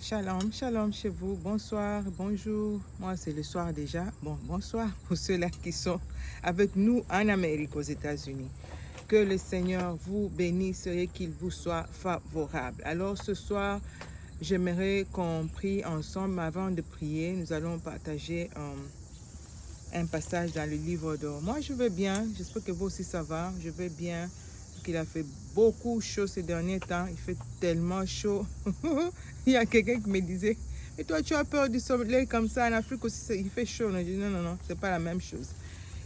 Shalom, shalom chez vous. Bonsoir, bonjour. Moi, c'est le soir déjà. Bon, bonsoir pour ceux-là qui sont avec nous en Amérique, aux États-Unis. Que le Seigneur vous bénisse et qu'il vous soit favorable. Alors, ce soir, j'aimerais qu'on prie ensemble. Avant de prier, nous allons partager un passage dans le livre d'or. Moi, je vais bien. J'espère que vous aussi, ça va. Je vais bien. Il a fait beaucoup chaud ces derniers temps. Il fait tellement chaud. Il y a quelqu'un qui me disait, mais toi, tu as peur du soleil comme ça. En Afrique aussi, il fait chaud. Je dis, non, non, non, c'est pas la même chose.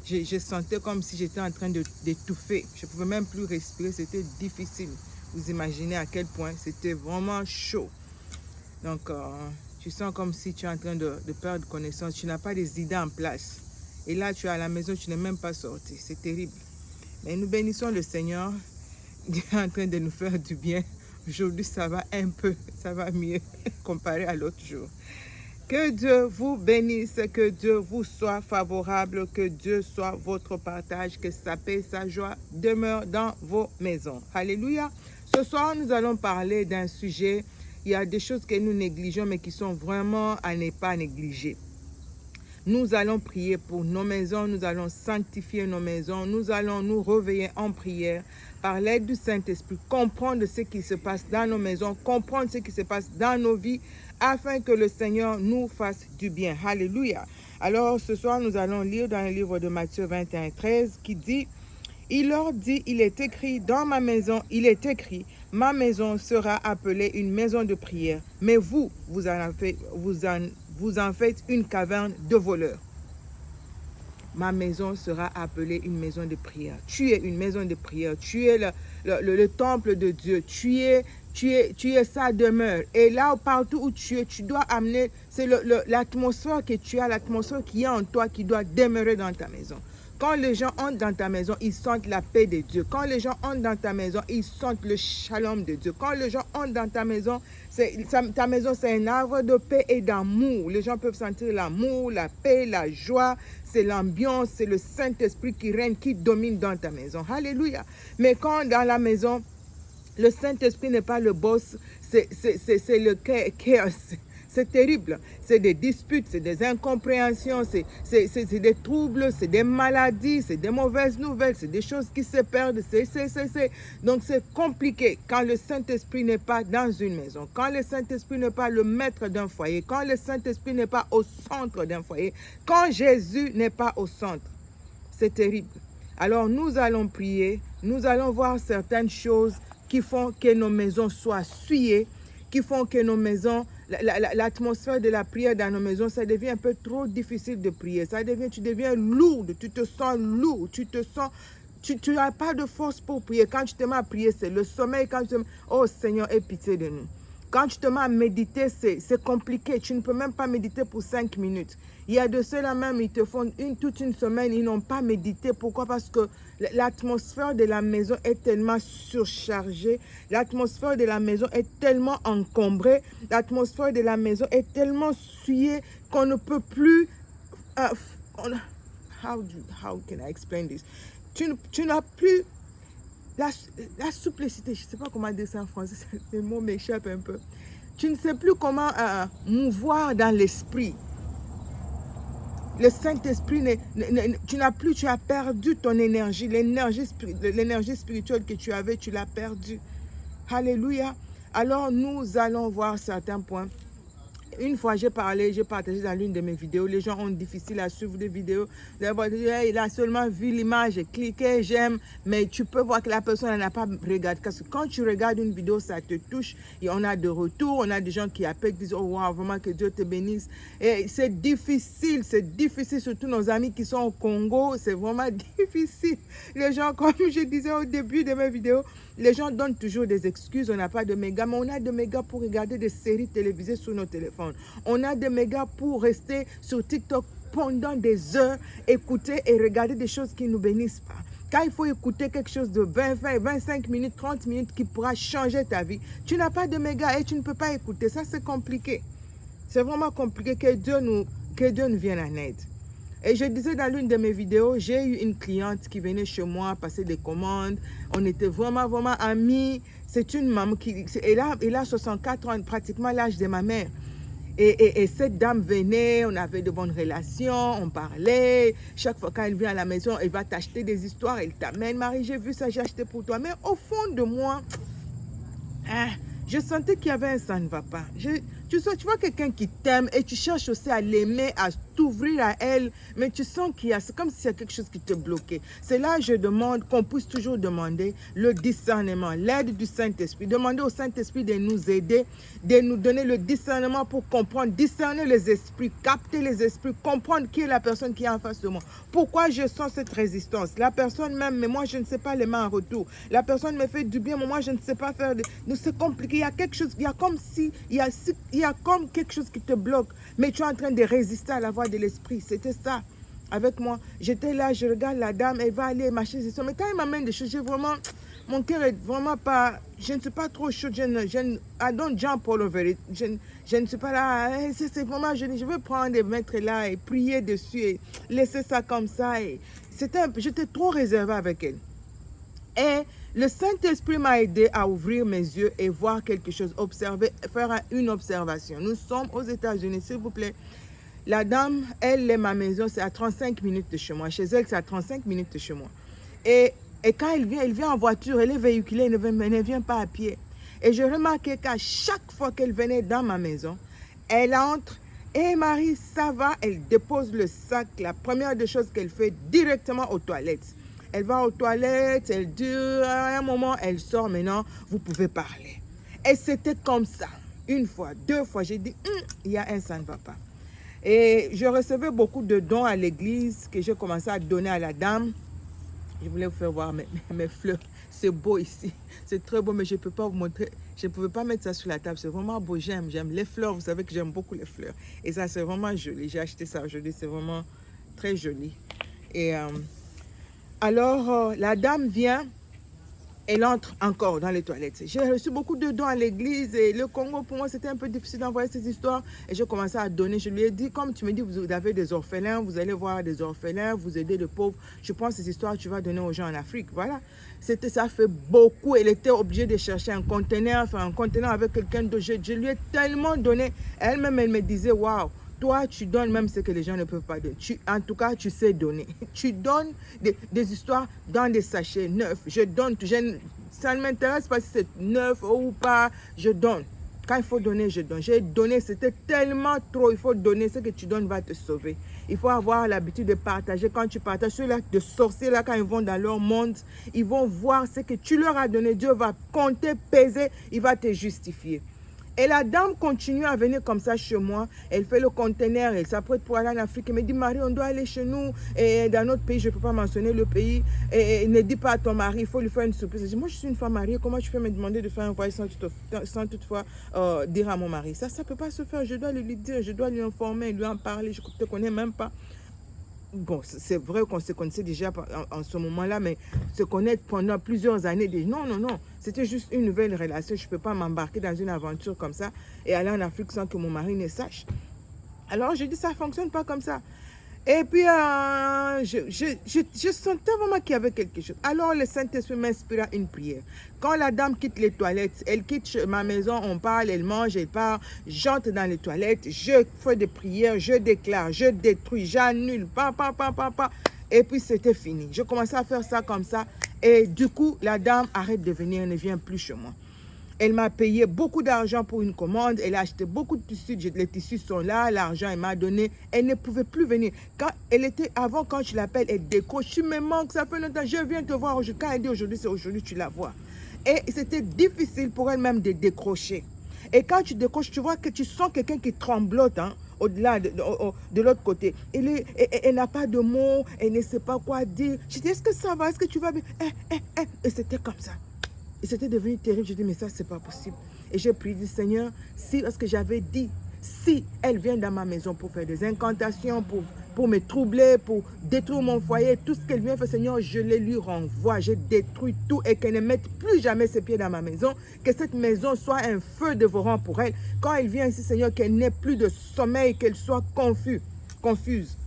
Je sentais comme si j'étais en train d'étouffer. Je ne pouvais même plus respirer. C'était difficile. Vous imaginez à quel point c'était vraiment chaud. Donc, tu sens comme si tu es en train de perdre connaissance. Tu n'as pas des idées en place. Et là, tu es à la maison, tu n'es même pas sorti. C'est terrible. Mais nous bénissons le Seigneur. Il est en train de nous faire du bien. Aujourd'hui, ça va un peu, ça va mieux comparé à l'autre jour. Que Dieu vous bénisse, que Dieu vous soit favorable, que Dieu soit votre partage, que sa paix, sa joie demeure dans vos maisons. Alléluia. Ce soir, nous allons parler d'un sujet. Il y a des choses que nous négligeons, mais qui sont vraiment à ne pas négliger. Nous allons prier pour nos maisons, nous allons sanctifier nos maisons, nous allons nous réveiller en prière par l'aide du Saint-Esprit, comprendre ce qui se passe dans nos maisons, comprendre ce qui se passe dans nos vies, afin que le Seigneur nous fasse du bien. Alléluia. Alors ce soir, nous allons lire dans le livre de Matthieu 21, 13 qui dit, « Il leur dit, il est écrit dans ma maison, il est écrit, ma maison sera appelée une maison de prière, mais vous en faites une caverne de voleurs. » Ma maison sera appelée une maison de prière. Tu es une maison de prière. Tu es le temple de Dieu. Tu es sa demeure. Et là, partout où tu es, tu dois amener, c'est l'atmosphère que tu as, l'atmosphère qui est en toi qui doit demeurer dans ta maison. Quand les gens entrent dans ta maison, ils sentent la paix de Dieu. Quand les gens entrent dans ta maison, ils sentent le shalom de Dieu. Quand les gens entrent dans ta maison, ta maison, c'est un arbre de paix et d'amour. Les gens peuvent sentir l'amour, la paix, la joie. C'est l'ambiance, c'est le Saint-Esprit qui règne, qui domine dans ta maison. Alléluia. Mais quand dans la maison, le Saint-Esprit n'est pas le boss, c'est le chaos. C'est terrible. C'est des disputes, c'est des incompréhensions, c'est des troubles, c'est des maladies, c'est des mauvaises nouvelles, c'est des choses qui se perdent. Donc c'est compliqué quand le Saint-Esprit n'est pas dans une maison, quand le Saint-Esprit n'est pas le maître d'un foyer, quand le Saint-Esprit n'est pas au centre d'un foyer, quand Jésus n'est pas au centre. C'est terrible. Alors nous allons prier, nous allons voir certaines choses qui font que nos maisons soient souillées, qui font que nos maisons, l'atmosphère de la prière dans nos maisons, ça devient un peu trop difficile de prier. Tu deviens lourde, tu te sens lourd, tu n'as pas de force pour prier. Quand tu te mets à prier, c'est le sommeil. Oh Seigneur, aie pitié de nous. Quand tu te mets à méditer, c'est compliqué. Tu ne peux même pas méditer pour 5 minutes. Il y a de ceux-là même, ils te font toute une semaine, ils n'ont pas médité. Pourquoi? Parce que l'atmosphère de la maison est tellement surchargée. L'atmosphère de la maison est tellement encombrée. L'atmosphère de la maison est tellement souillée qu'on ne peut plus... how can I explain this? Tu n'as plus... La supplicité, je ne sais pas comment dire ça en français, le mot m'échappe un peu. Tu ne sais plus comment mouvoir dans l'esprit. Le Saint-Esprit, tu as perdu ton énergie, l'énergie spirituelle que tu avais, tu l'as perdue. Alléluia. Alors nous allons voir certains points. Une fois, j'ai partagé dans l'une de mes vidéos. Les gens ont difficile à suivre des vidéos. Il a seulement vu l'image, j'ai cliqué, j'aime. Mais tu peux voir que la personne n'a pas regardé. Parce que quand tu regardes une vidéo, ça te touche. Et on a de retours. On a des gens qui appellent, qui disent, oh wow, vraiment que Dieu te bénisse. Et c'est difficile, surtout nos amis qui sont au Congo. C'est vraiment difficile. Les gens, comme je disais au début de mes vidéos, les gens donnent toujours des excuses. On n'a pas de mégas, mais on a de mégas pour regarder des séries télévisées sur nos téléphones. On a des mégas pour rester sur TikTok pendant des heures, écouter et regarder des choses qui ne nous bénissent pas. Quand il faut écouter quelque chose de 20, 25 minutes, 30 minutes qui pourra changer ta vie, tu n'as pas de mégas et tu ne peux pas écouter. Ça, c'est compliqué. C'est vraiment compliqué que Dieu nous vienne en aide. Et je disais dans l'une de mes vidéos, j'ai eu une cliente qui venait chez moi passer des commandes. On était vraiment, vraiment amis. C'est une maman qui... Elle a 64 ans, pratiquement l'âge de ma mère. Et cette dame venait, on avait de bonnes relations, on parlait. Chaque fois quand elle vient à la maison, elle va t'acheter des histoires. Elle t'amène, Marie, j'ai vu ça, j'ai acheté pour toi. Mais au fond de moi, je sentais qu'il y avait un ça ne va pas. Tu vois quelqu'un qui t'aime et tu cherches aussi à l'aimer, à t'ouvrir à elle, mais tu sens qu'il y a, c'est comme s'il y a quelque chose qui te bloquait. C'est là que je demande qu'on puisse toujours demander le discernement, l'aide du Saint-Esprit. Demander au Saint-Esprit de nous aider, de nous donner le discernement pour comprendre, discerner les esprits, capter les esprits, comprendre qui est la personne qui est en face de moi. Pourquoi je sens cette résistance? La personne m'aime, mais moi je ne sais pas l'aimer en retour. La personne me fait du bien, mais moi je ne sais pas faire de... C'est compliqué, il y a quelque chose, il y a comme si, il y a comme quelque chose qui te bloque, mais tu es en train de résister à la voix de l'esprit. C'était ça avec moi. J'étais là, je regarde la dame, elle va aller marcher, mais quand elle m'amène des choses, j'ai vraiment, mon cœur est vraiment pas, je ne suis pas trop chaude, I don't jump all over it. Je ne suis pas là, c'est vraiment, je veux prendre et mettre là et prier dessus et laisser ça comme ça. J'étais trop réservée avec elle. Et le Saint-Esprit m'a aidé à ouvrir mes yeux et voir quelque chose, observer, faire une observation. Nous sommes aux États-Unis, s'il vous plaît. La dame, elle est ma maison, c'est à 35 minutes de chez moi. Chez elle, c'est à 35 minutes de chez moi. Et quand elle vient en voiture, elle est véhiculée, elle ne vient pas à pied. Et je remarquais qu'à chaque fois qu'elle venait dans ma maison, elle entre. Et Marie, ça va, elle dépose le sac. La première des choses qu'elle fait directement aux toilettes. Elle va aux toilettes, elle dit, à un moment, elle sort maintenant, vous pouvez parler. Et c'était comme ça. Une fois, deux fois, j'ai dit, il y a un, ça ne va pas. Et je recevais beaucoup de dons à l'église que j'ai commencé à donner à la dame. Je voulais vous faire voir mes fleurs. C'est beau ici. C'est très beau, mais je ne peux pas vous montrer. Je ne pouvais pas mettre ça sur la table. C'est vraiment beau. J'aime les fleurs. Vous savez que j'aime beaucoup les fleurs. Et ça, c'est vraiment joli. J'ai acheté ça aujourd'hui. C'est vraiment très joli. Et alors, la dame vient. Elle entre encore dans les toilettes. J'ai reçu beaucoup de dons à l'église et le Congo, pour moi, c'était un peu difficile d'envoyer ces histoires. Et j'ai commencé à donner. Je lui ai dit, comme tu me dis, vous avez des orphelins, vous allez voir des orphelins, vous aidez les pauvres. Je pense que ces histoires, tu vas donner aux gens en Afrique. Voilà. Ça fait beaucoup. Elle était obligée de chercher un conteneur, faire un conteneur avec quelqu'un d'autre. Je lui ai tellement donné. Elle-même, elle me disait, waouh. Toi, tu donnes même ce que les gens ne peuvent pas donner. En tout cas, tu sais donner. Tu donnes des histoires dans des sachets neufs. Je donne. Ça ne m'intéresse pas si c'est neuf ou pas. Je donne. Quand il faut donner, je donne. J'ai donné, c'était tellement trop. Il faut donner. Ce que tu donnes va te sauver. Il faut avoir l'habitude de partager. Quand tu partages, ceux-là de sorciers, là, quand ils vont dans leur monde, ils vont voir ce que tu leur as donné. Dieu va compter, peser. Il va te justifier. Et la dame continue à venir comme ça chez moi. Elle fait le conteneur, elle s'apprête pour aller en Afrique. Elle me dit, Marie, on doit aller chez nous. Et dans notre pays, je ne peux pas mentionner le pays. Et ne dis pas à ton mari, il faut lui faire une surprise. Je dis, moi, je suis une femme mariée. Comment tu peux me demander de faire un voyage sans toutefois dire à mon mari? Ça ne peut pas se faire. Je dois lui dire, je dois lui informer, lui en parler. Je ne te connais même pas. Bon, c'est vrai qu'on se connaissait déjà en ce moment-là, mais se connaître pendant plusieurs années, non, non, non. C'était juste une nouvelle relation. Je ne peux pas m'embarquer dans une aventure comme ça et aller en Afrique sans que mon mari ne sache. Alors, je dis, ça ne fonctionne pas comme ça. Et puis, je sentais vraiment qu'il y avait quelque chose. Alors, le Saint-Esprit m'inspira une prière. Quand la dame quitte les toilettes, elle quitte ma maison, on parle, elle mange, elle part. J'entre dans les toilettes, je fais des prières, je déclare, je détruis, j'annule, et puis, c'était fini. Je commençais à faire ça comme ça. Et du coup, la dame arrête de venir, elle ne vient plus chez moi. Elle m'a payé beaucoup d'argent pour une commande. Elle a acheté beaucoup de tissus. Les tissus sont là. L'argent, elle m'a donné. Elle ne pouvait plus venir. Avant, quand je l'appelle, elle décroche. Tu me manques, ça fait longtemps. Je viens te voir aujourd'hui. Quand elle dit aujourd'hui, c'est aujourd'hui, tu la vois. Et c'était difficile pour elle-même de décrocher. Et quand tu décroches, tu vois que tu sens quelqu'un qui tremblote, hein, au-delà de l'autre côté. Elle n'a pas de mots. Elle ne sait pas quoi dire. Je dis, est-ce que ça va? Est-ce que tu vas bien? Et c'était comme ça. Et c'était devenu terrible. Je dis, mais ça, c'est pas possible. Et j'ai prié, dit, Seigneur, parce que j'avais dit, si elle vient dans ma maison pour faire des incantations, pour me troubler, pour détruire mon foyer, tout ce qu'elle vient faire, Seigneur, je les lui renvoie. Je détruis tout et qu'elle ne mette plus jamais ses pieds dans ma maison. Que cette maison soit un feu dévorant pour elle. Quand elle vient ici, Seigneur, qu'elle n'ait plus de sommeil, qu'elle soit confuse.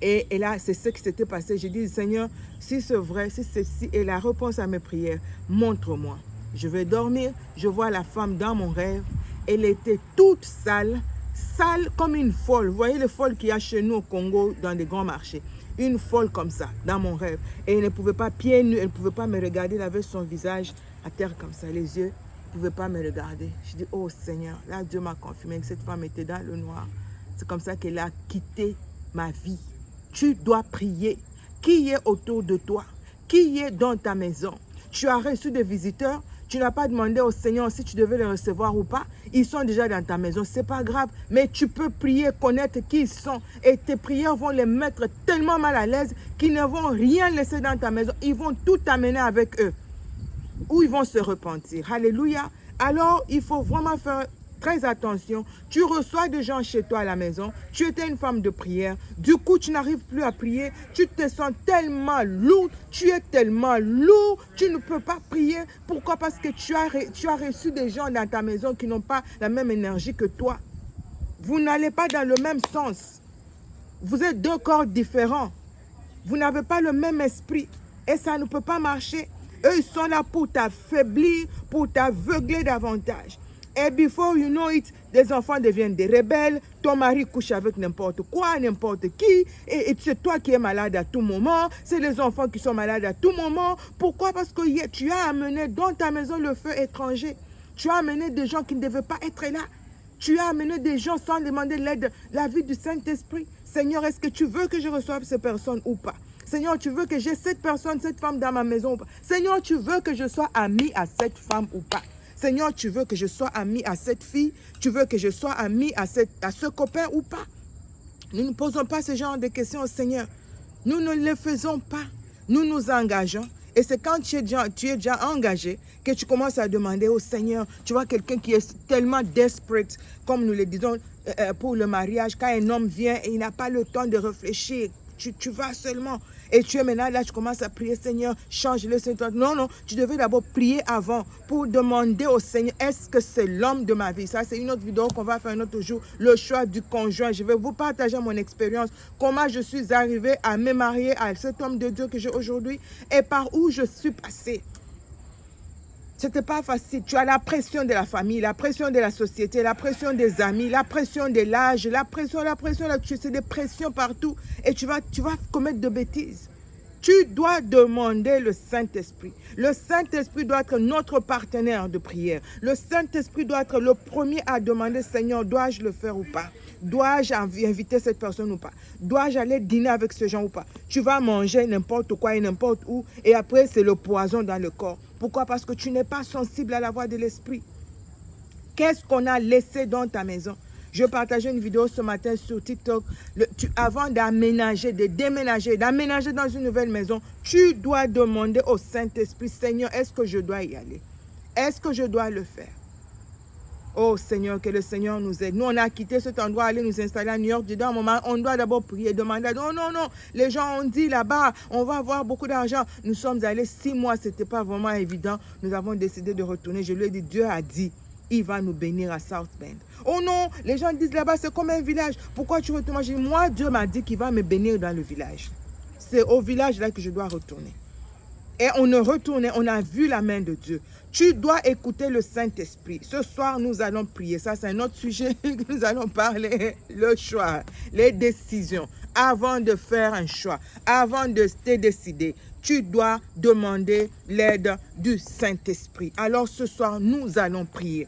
Et là, c'est ce qui s'était passé. J'ai dit, Seigneur, si c'est vrai, si ceci est la réponse à mes prières, montre-moi. Je vais dormir, je vois la femme dans mon rêve. Elle était toute sale, sale comme une folle. Vous voyez les folles qu'il y a chez nous au Congo dans des grands marchés. Une folle comme ça, dans mon rêve. Et elle ne pouvait pas, pieds nus, elle ne pouvait pas me regarder. Elle avait son visage à terre comme ça, les yeux. Elle ne pouvait pas me regarder. Je dis, oh Seigneur, là Dieu m'a confirmé que cette femme était dans le noir. C'est comme ça qu'elle a quitté ma vie. Tu dois prier. Qui est autour de toi? Qui est dans ta maison? Tu as reçu des visiteurs. Tu n'as pas demandé au Seigneur si tu devais les recevoir ou pas. Ils sont déjà dans ta maison. Ce n'est pas grave. Mais tu peux prier, connaître qui ils sont. Et tes prières vont les mettre tellement mal à l'aise qu'ils ne vont rien laisser dans ta maison. Ils vont tout amener avec eux. Ou ils vont se repentir. Alléluia. Alors, il faut vraiment faire très attention. Tu reçois des gens chez toi à la maison. Tu étais une femme de prière. Du coup, tu n'arrives plus à prier. Tu te sens tellement lourd. Tu es tellement lourd. Tu ne peux pas prier. Pourquoi? Parce que tu as reçu des gens dans ta maison qui n'ont pas la même énergie que toi. Vous n'allez pas dans le même sens. Vous êtes deux corps différents. Vous n'avez pas le même esprit. Et ça ne peut pas marcher. Eux, ils sont là pour t'affaiblir, pour t'aveugler davantage. Et before you know it, des enfants deviennent des rebelles, ton mari couche avec n'importe quoi, n'importe qui, et c'est toi qui es malade à tout moment, c'est les enfants qui sont malades à tout moment. Pourquoi? Parce que tu as amené dans ta maison le feu étranger. Tu as amené des gens qui ne devaient pas être là. Tu as amené des gens sans demander l'aide, la vie du Saint-Esprit. Seigneur, est-ce que tu veux que je reçoive ces personnes ou pas? Seigneur, tu veux que j'ai cette personne, cette femme dans ma maison ou pas? Seigneur, tu veux que je sois ami à cette femme ou pas? Seigneur, tu veux que je sois ami à cette fille? Tu veux que je sois ami à ce copain ou pas? Nous ne posons pas ce genre de questions au Seigneur. Nous ne le faisons pas. Nous nous engageons. Et c'est quand tu es déjà engagé que tu commences à demander au Seigneur. Tu vois quelqu'un qui est tellement desperate, comme nous le disons pour le mariage. Quand un homme vient et il n'a pas le temps de réfléchir, tu vas seulement. Et tu es maintenant là, tu commences à prier, Seigneur, change-le, Seigneur. Non, non, tu devais d'abord prier avant pour demander au Seigneur, est-ce que c'est l'homme de ma vie? Ça, c'est une autre vidéo qu'on va faire un autre jour, le choix du conjoint. Je vais vous partager mon expérience, comment je suis arrivée à me marier à cet homme de Dieu que j'ai aujourd'hui et par où je suis passée. Ce n'était pas facile. Tu as la pression de la famille, la pression de la société, la pression des amis, la pression de l'âge, la pression, c'est des pressions partout. Et tu vas commettre de bêtises. Tu dois demander le Saint-Esprit. Le Saint-Esprit doit être notre partenaire de prière. Le Saint-Esprit doit être le premier à demander, Seigneur, dois-je le faire ou pas? Dois-je inviter cette personne ou pas? Dois-je aller dîner avec ce gens ou pas? Tu vas manger n'importe quoi et n'importe où et après c'est le poison dans le corps. Pourquoi? Parce que tu n'es pas sensible à la voix de l'Esprit. Qu'est-ce qu'on a laissé dans ta maison? Je partageais une vidéo ce matin sur TikTok. Avant d'aménager, de déménager, d'aménager dans une nouvelle maison, tu dois demander au Saint-Esprit, Seigneur, est-ce que je dois y aller? Est-ce que je dois le faire? Oh Seigneur, que le Seigneur nous aide. Nous, on a quitté cet endroit, aller nous installer à New York. Dans un moment, on doit d'abord prier, demander. Non, non, non. Les gens ont dit là-bas, on va avoir beaucoup d'argent. Nous sommes allés 6 mois, ce n'était pas vraiment évident. Nous avons décidé de retourner. Je lui ai dit, Dieu a dit, il va nous bénir à South Bend. Oh non, les gens disent là-bas, c'est comme un village. Pourquoi tu retournes? J'ai dit, moi, Dieu m'a dit qu'il va me bénir dans le village. C'est au village là que je dois retourner. Et on est retourné, on a vu la main de Dieu. Tu dois écouter le Saint-Esprit. Ce soir, nous allons prier. Ça, c'est un autre sujet que nous allons parler. Le choix, les décisions. Avant de faire un choix, avant de te décider, tu dois demander l'aide du Saint-Esprit. Alors ce soir, nous allons prier.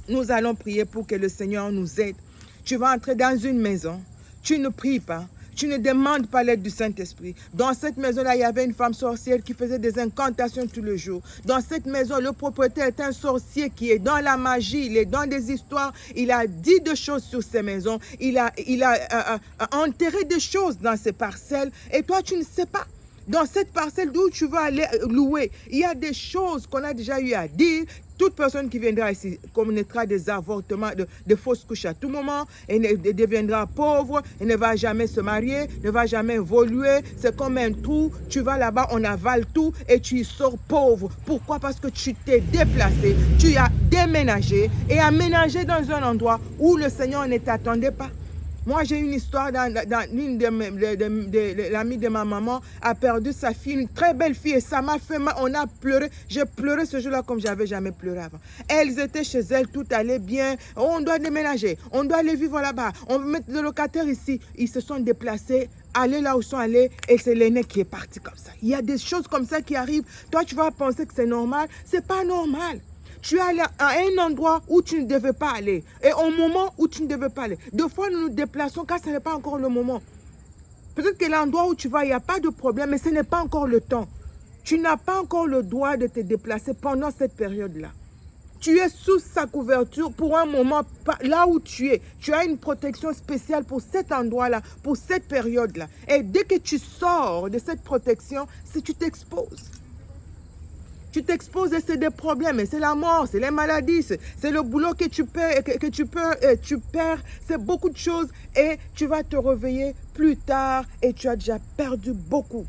Nous allons prier pour que le Seigneur nous aide. Tu vas entrer dans une maison. Tu ne pries pas. Tu ne demandes pas l'aide du Saint-Esprit. Dans cette maison-là, il y avait une femme sorcière qui faisait des incantations tous les jours. Dans cette maison, le propriétaire est un sorcier qui est dans la magie, il est dans des histoires. Il a dit des choses sur ces maisons. Il a enterré des choses dans ces parcelles. Et toi, tu ne sais pas. Dans cette parcelle d'où tu vas aller louer, il y a des choses qu'on a déjà eu à dire. Toute personne qui viendra ici commettra des avortements, de fausses couches à tout moment, et deviendra pauvre, et ne va jamais se marier, ne va jamais évoluer. C'est comme un trou, tu vas là-bas, on avale tout, et tu y sors pauvre. Pourquoi? Parce que tu t'es déplacé, tu as déménagé, et aménagé dans un endroit où le Seigneur ne t'attendait pas. Moi, j'ai une histoire dans l'une de l'amie de ma maman a perdu sa fille, une très belle fille, et ça m'a fait mal. On a pleuré. J'ai pleuré ce jour-là comme j'avais jamais pleuré avant. Elles étaient chez elles, tout allait bien. Oh, on doit déménager, on doit aller vivre là-bas, on veut mettre des locataires ici. Ils se sont déplacés, aller là où ils sont allés, et c'est l'aîné qui est parti comme ça. Il y a des choses comme ça qui arrivent. Toi, tu vas penser que c'est normal. C'est pas normal. Tu es allé à un endroit où tu ne devais pas aller et au moment où tu ne devais pas aller. Deux fois, nous nous déplaçons car ce n'est pas encore le moment. Peut-être que l'endroit où tu vas, il n'y a pas de problème, mais ce n'est pas encore le temps. Tu n'as pas encore le droit de te déplacer pendant cette période-là. Tu es sous sa couverture pour un moment, là où tu es. Tu as une protection spéciale pour cet endroit-là, pour cette période-là. Et dès que tu sors de cette protection, si tu t'exposes. Tu t'exposes et c'est des problèmes, c'est la mort, c'est les maladies, c'est le boulot que tu perds, c'est beaucoup de choses et tu vas te réveiller plus tard et tu as déjà perdu beaucoup.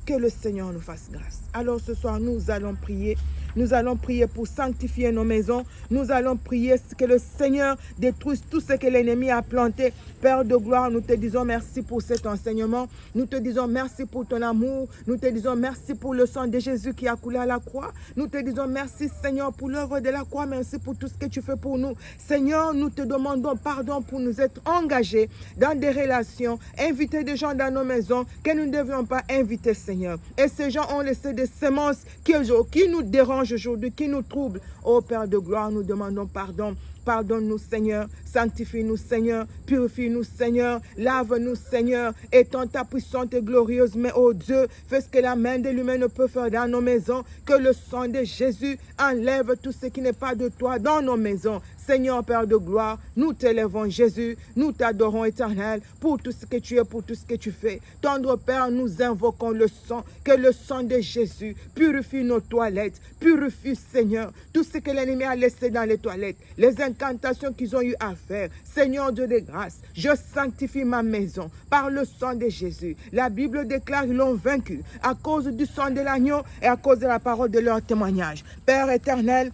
Que le Seigneur nous fasse grâce. Alors ce soir, nous allons prier. Nous allons prier pour sanctifier nos maisons. Nous allons prier que le Seigneur détruise tout ce que l'ennemi a planté. Père de gloire, nous te disons merci pour cet enseignement. Nous te disons merci pour ton amour. Nous te disons merci pour le sang de Jésus qui a coulé à la croix. Nous te disons merci Seigneur pour l'œuvre de la croix. Merci pour tout ce que tu fais pour nous. Seigneur, nous te demandons pardon pour nous être engagés dans des relations, inviter des gens dans nos maisons que nous ne devions pas inviter Seigneur. Et ces gens ont laissé des semences qui nous dérangent aujourd'hui, qui nous troublent. Ô Père de gloire, nous demandons pardon. Pardonne-nous, Seigneur. Sanctifie-nous, Seigneur. Purifie-nous, Seigneur. Lave-nous, Seigneur. Étends ta puissante et glorieuse main, ô Dieu. Fais ce que la main de l'humain ne peut faire dans nos maisons. Que le sang de Jésus enlève tout ce qui n'est pas de toi dans nos maisons. Seigneur, Père de gloire, nous t'élèvons, Jésus. Nous t'adorons, Éternel, pour tout ce que tu es, pour tout ce que tu fais. Tendre Père, nous invoquons le sang. Que le sang de Jésus purifie nos toilettes. Purifie, Seigneur, tout ce que l'ennemi a laissé dans les toilettes. Les incantations qu'ils ont eu à faire. Seigneur Dieu de grâce, je sanctifie ma maison par le sang de Jésus. La Bible déclare qu'ils l'ont vaincu à cause du sang de l'agneau et à cause de la parole de leur témoignage. Père éternel,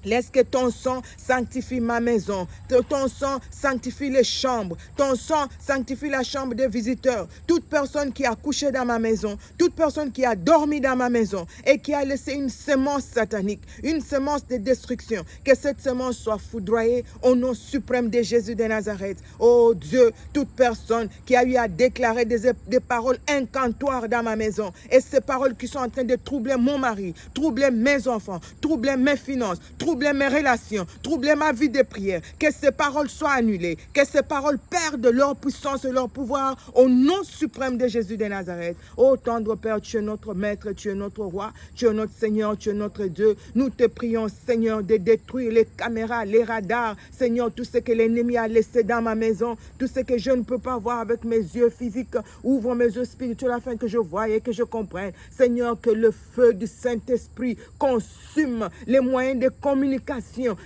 laisse que ton sang sanctifie ma maison. Ton sang sanctifie les chambres. Ton sang sanctifie la chambre des visiteurs. Toute personne qui a couché dans ma maison, toute personne qui a dormi dans ma maison et qui a laissé une semence satanique, une semence de destruction, que cette semence soit foudroyée au nom suprême de Jésus de Nazareth. Oh Dieu, toute personne qui a eu à déclarer des paroles incantoires dans ma maison et ces paroles qui sont en train de troubler mon mari, troubler mes enfants, troubler mes finances, troubler mes relations, troubler ma vie de prière, que ces paroles soient annulées, que ces paroles perdent leur puissance et leur pouvoir au nom suprême de Jésus de Nazareth. Ô tendre Père, tu es notre maître, tu es notre roi, tu es notre Seigneur, tu es notre Dieu. Nous te prions, Seigneur, de détruire les caméras, les radars, Seigneur, tout ce que l'ennemi a laissé dans ma maison, tout ce que je ne peux pas voir avec mes yeux physiques. Ouvre mes yeux spirituels afin que je voie et que je comprenne. Seigneur, que le feu du Saint-Esprit consume les moyens de communication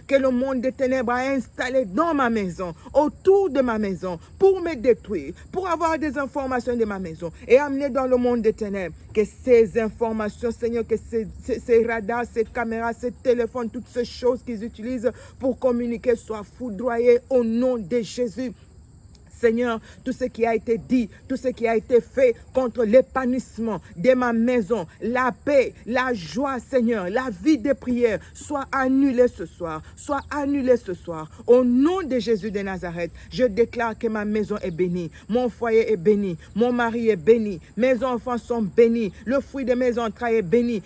que le monde des ténèbres a installé dans ma maison, autour de ma maison, pour me détruire, pour avoir des informations de ma maison et amener dans le monde des ténèbres. Que ces informations, Seigneur, que ces radars, ces caméras, ces téléphones, toutes ces choses qu'ils utilisent pour communiquer soient foudroyées au nom de Jésus. Seigneur, tout ce qui a été dit, tout ce qui a été fait contre l'épanouissement de ma maison, la paix, la joie, Seigneur, la vie de prière, soit annulée ce soir, soit annulée ce soir. Au nom de Jésus de Nazareth, je déclare que ma maison est bénie, mon foyer est béni, mon mari est béni, mes enfants sont bénis, le fruit de mes entrailles est béni,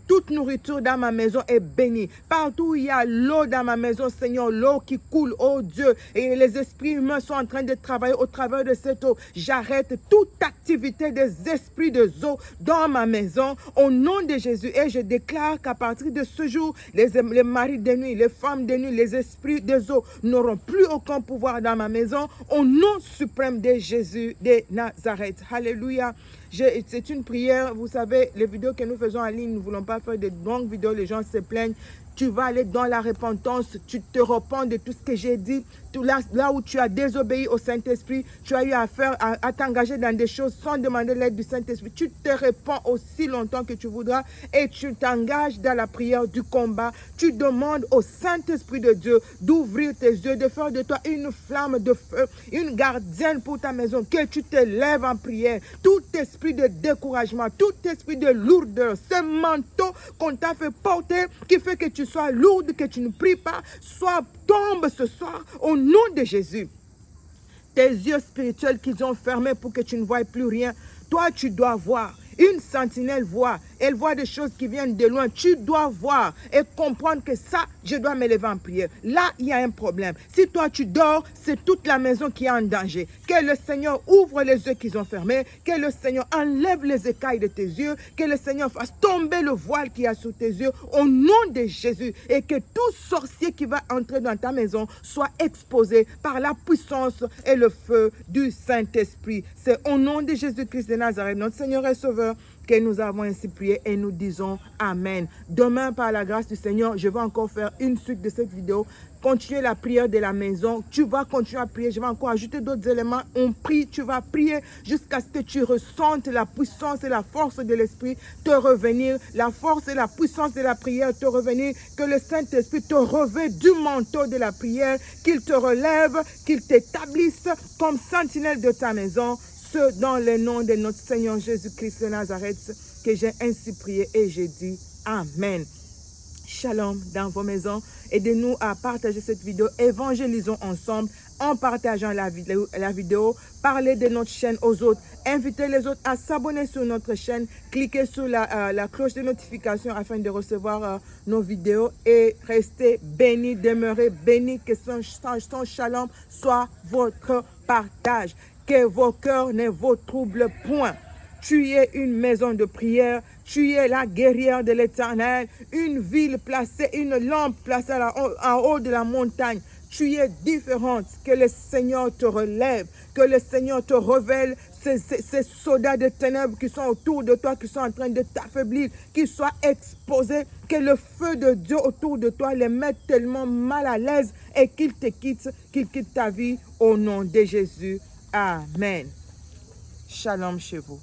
toute nourriture dans ma maison est bénie. Partout où il y a l'eau dans ma maison, Seigneur, l'eau qui coule, oh Dieu, et les esprits humains sont en train de travailler au travers de cette eau. J'arrête toute activité des esprits de eau dans ma maison au nom de Jésus et je déclare qu'à partir de ce jour, les maris de nuit, les femmes de nuit, les esprits des eaux n'auront plus aucun pouvoir dans ma maison au nom suprême de Jésus de Nazareth. Alléluia. C'est une prière, vous savez, les vidéos que nous faisons en ligne, nous ne voulons pas faire de longues vidéos, les gens se plaignent. tu vas aller dans la repentance, tu te repens de tout ce que j'ai dit. Là où tu as désobéi au Saint-Esprit, tu as eu à t'engager dans des choses sans demander l'aide du Saint-Esprit. Tu te repens aussi longtemps que tu voudras et tu t'engages dans la prière du combat. Tu demandes au Saint-Esprit de Dieu d'ouvrir tes yeux, de faire de toi une flamme de feu, une gardienne pour ta maison, que tu te lèves en prière. Tout esprit de découragement, tout esprit de lourdeur, ce manteau qu'on t'a fait porter qui fait que tu sois lourde, que tu ne pries pas, tombe ce soir au nom de Jésus. Tes yeux spirituels qu'ils ont fermés pour que tu ne voies plus rien, toi tu dois voir. Une sentinelle voit, elle voit des choses qui viennent de loin. Tu dois voir et comprendre que ça, je dois me lever en prière. Là, il y a un problème. Si toi tu dors, c'est toute la maison qui est en danger. Que le Seigneur ouvre les yeux qu'ils ont fermés, que le Seigneur enlève les écailles de tes yeux, que le Seigneur fasse tomber le voile qui y a sous tes yeux au nom de Jésus et que tout sorcier qui va entrer dans ta maison soit exposé par la puissance et le feu du Saint-Esprit. C'est au nom de Jésus-Christ de Nazareth, notre Seigneur et Sauveur, que nous avons ainsi prié et nous disons Amen. Demain, par la grâce du Seigneur, je vais encore faire une suite de cette vidéo. Continuer la prière de la maison. Tu vas continuer à prier. Je vais encore ajouter d'autres éléments. On prie, tu vas prier jusqu'à ce que tu ressentes la puissance et la force de l'Esprit te revenir. La force et la puissance de la prière te revenir. Que le Saint-Esprit te revêt du manteau de la prière. Qu'il te relève, qu'il t'établisse comme sentinelle de ta maison. Ce dans le nom de notre Seigneur Jésus-Christ de Nazareth que j'ai ainsi prié et j'ai dit Amen. Shalom dans vos maisons. Aidez-nous à partager cette vidéo. Évangélisons ensemble en partageant la vidéo. Parlez de notre chaîne aux autres. Invitez les autres à s'abonner sur notre chaîne. Cliquez sur la cloche de notification afin de recevoir nos vidéos. Et restez bénis, demeurez bénis. Que son shalom soit votre partage. Que vos cœurs ne vous troublent point. Tu es une maison de prière, tu es la guerrière de l'Éternel, une ville placée, une lampe placée en haut de la montagne. Tu es différente, que le Seigneur te relève, que le Seigneur te révèle ces soldats de ténèbres qui sont autour de toi, qui sont en train de t'affaiblir, qu'ils soient exposés, que le feu de Dieu autour de toi les mette tellement mal à l'aise et qu'il te quitte, qu'il quitte ta vie au nom de Jésus. Amen. Shalom chez vous.